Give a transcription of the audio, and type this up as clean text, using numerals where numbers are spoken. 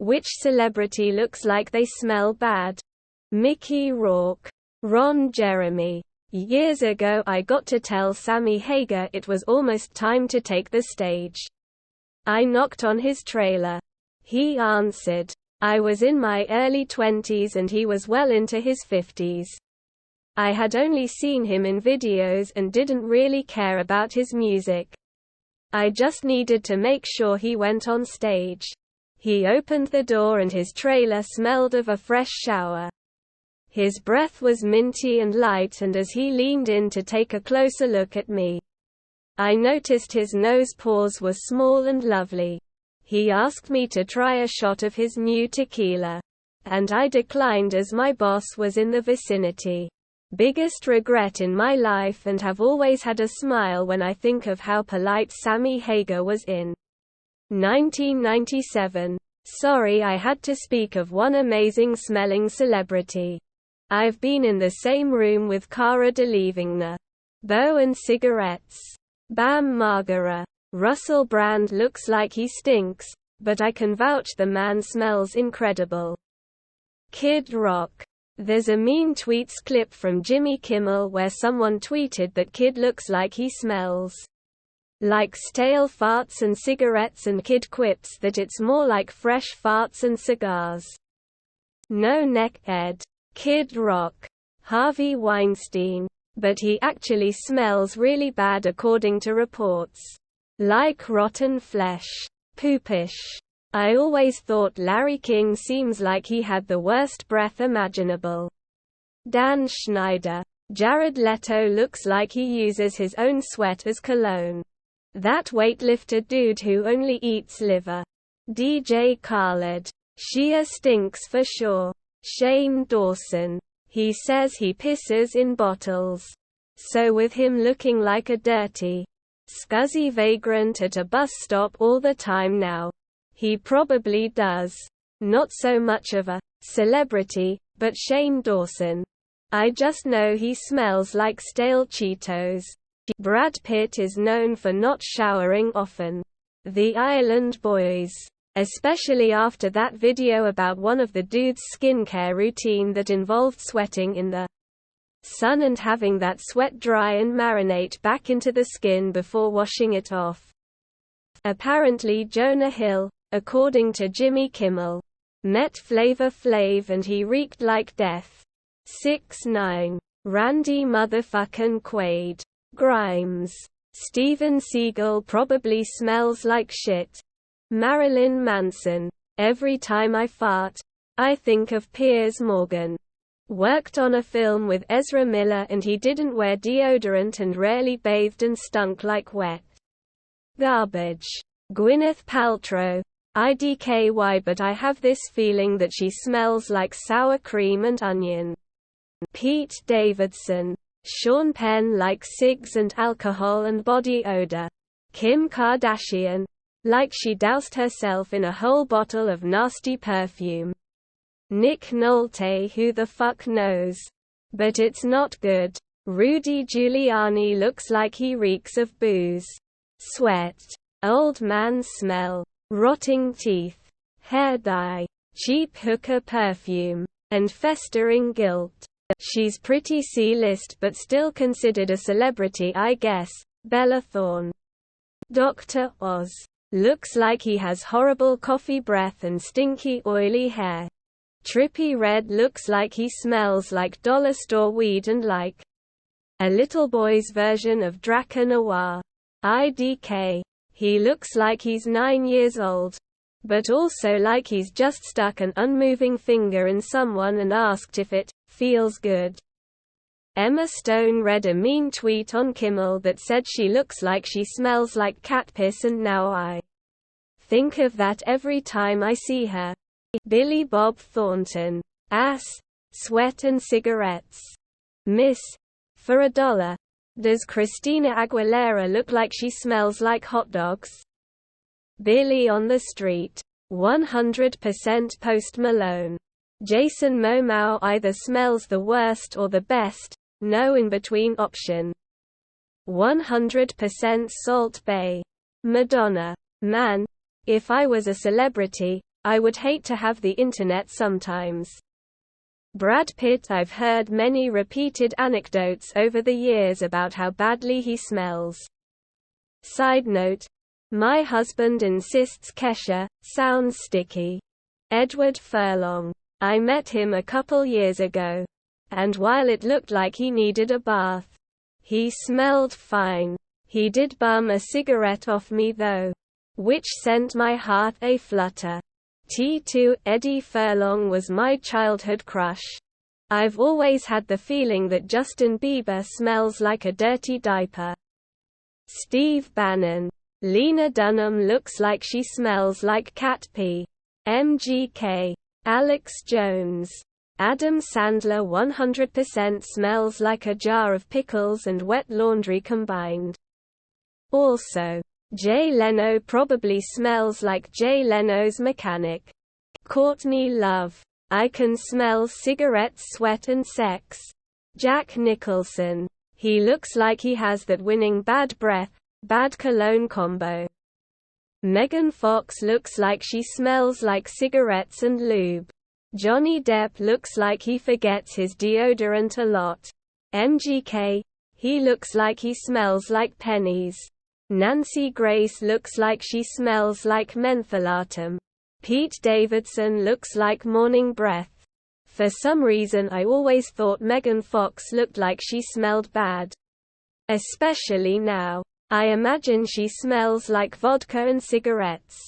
Which celebrity looks like they smell bad? Mickey Rourke. Ron Jeremy. Years ago I got to tell Sammy Hagar it was almost time to take the stage. I knocked on his trailer. He answered. I was in my early 20s and he was well into his 50s. I had only seen him in videos and didn't really care about his music. I just needed to make sure he went on stage. He opened the door and his trailer smelled of a fresh shower. His breath was minty and light, and as he leaned in to take a closer look at me, I noticed his nose pores were small and lovely. He asked me to try a shot of his new tequila, and I declined as my boss was in the vicinity. Biggest regret in my life, and have always had a smile when I think of how polite Sammy Hagar was in 1997. Sorry, I had to speak of one amazing smelling celebrity. I've been in the same room with Cara Delevingne. Beau and cigarettes. Bam Margera. Russell Brand looks like he stinks, but I can vouch the man smells incredible. Kid Rock. There's a mean tweets clip from Jimmy Kimmel where someone tweeted that Kid looks like he smells like stale farts and cigarettes, and Kid quips that it's more like fresh farts and cigars. No neck Ed. Kid Rock. Harvey Weinstein. But he actually smells really bad according to reports. Like rotten flesh. Poopish. I always thought Larry King seems like he had the worst breath imaginable. Dan Schneider. Jared Leto looks like he uses his own sweat as cologne. That weightlifter dude who only eats liver. DJ Khaled. Shia stinks for sure. Shane Dawson. He says he pisses in bottles. So with him looking like a dirty, scuzzy vagrant at a bus stop all the time now, he probably does. Not so much of a celebrity, but Shane Dawson. I just know he smells like stale Cheetos. Brad Pitt is known for not showering often. The Island Boys. Especially after that video about one of the dude's skincare routine that involved sweating in the sun and having that sweat dry and marinate back into the skin before washing it off. Apparently Jonah Hill, according to Jimmy Kimmel, met Flavor Flav and he reeked like death. 6ix9ine. Randy motherfucking Quaid. Grimes. Steven Seagal probably smells like shit. Marilyn Manson. Every time I fart, I think of Piers Morgan. Worked on a film with Ezra Miller and he didn't wear deodorant and rarely bathed and stunk like wet garbage. Gwyneth Paltrow. IDKY, but I have this feeling that she smells like sour cream and onion. Pete Davidson. Sean Penn, like cigs and alcohol and body odor. Kim Kardashian. Like she doused herself in a whole bottle of nasty perfume. Nick Nolte, who the fuck knows? But it's not good. Rudy Giuliani looks like he reeks of booze, sweat, old man smell, rotting teeth, hair dye, cheap hooker perfume, and festering guilt. She's pretty C-list but still considered a celebrity, I guess. Bella Thorne. Dr. Oz. Looks like he has horrible coffee breath and stinky oily hair. Trippie Redd looks like he smells like dollar store weed and like a little boy's version of Draco Noir. IDK. He looks like he's 9 years old, but also like he's just stuck an unmoving finger in someone and asked if it feels good. Emma Stone read a mean tweet on Kimmel that said she looks like she smells like cat piss, and now I think of that every time I see her. Billy Bob Thornton. Ass, sweat and cigarettes. Miss. For $1. Does Christina Aguilera look like she smells like hot dogs? Billy on the Street. 100% Post Malone. Jason Momoa either smells the worst or the best, no in between option. 100% Salt Bae. Madonna. Man, if I was a celebrity, I would hate to have the internet sometimes. Brad Pitt. I've heard many repeated anecdotes over the years about how badly he smells. Side note: my husband insists Kesha sounds sticky. Edward Furlong. I met him a couple years ago. And while it looked like he needed a bath, he smelled fine. He did bum a cigarette off me though, which sent my heart a flutter. T2. Eddie Furlong was my childhood crush. I've always had the feeling that Justin Bieber smells like a dirty diaper. Steve Bannon. Lena Dunham looks like she smells like cat pee. MGK. Alex Jones. Adam Sandler 100% smells like a jar of pickles and wet laundry combined. Also, Jay Leno probably smells like Jay Leno's mechanic. Courtney Love. I can smell cigarettes, sweat and sex. Jack Nicholson. He looks like he has that winning bad breath, bad cologne combo. Megan Fox looks like she smells like cigarettes and lube. Johnny Depp looks like he forgets his deodorant a lot. MGK. He looks like he smells like pennies. Nancy Grace looks like she smells like mentholatum. Pete Davidson looks like morning breath. For some reason I always thought Megan Fox looked like she smelled bad. Especially now. I imagine she smells like vodka and cigarettes.